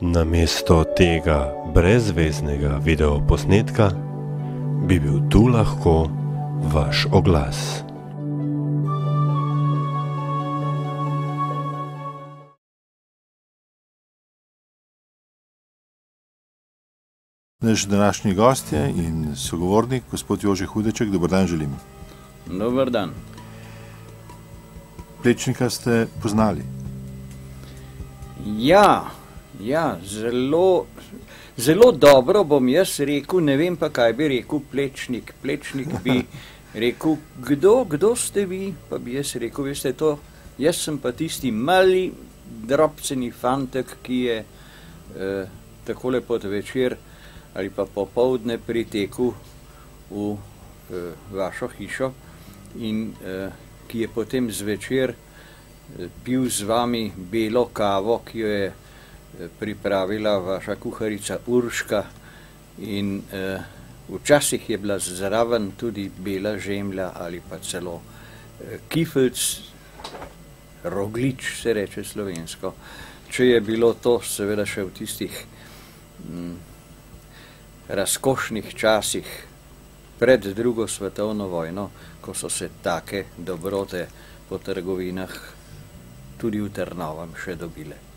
Namesto tega brezveznega videoposnetka bi bil tu lahko vaš oglas. Naš današnji gostje in sogovornik, gospod Jože Hudeček, dober dan želim. Dober dan. Plečnika ste poznali? Ja, zelo dobro bom jaz rekel, ne vem pa, kaj bi rekel Plečnik. Plečnik bi rekel, kdo ste vi, pa bi jaz rekel, veste to, jaz sem pa tisti mali, drobceni fantek, ki je takole pod večer ali pa popoldne pritekel v vašo hišo in ki je potem zvečer pil z vami belo kavo, ki jo je pripravila vaša kuharica Urška in včasih je bila zraven tudi bela žemlja ali pa celo kifelc, roglič se reče slovensko. Če je bilo to seveda še v tistih razkošnih časih pred drugo svetovno vojno, ko so se take dobrote po trgovinah tudi v Trnovem še dobile.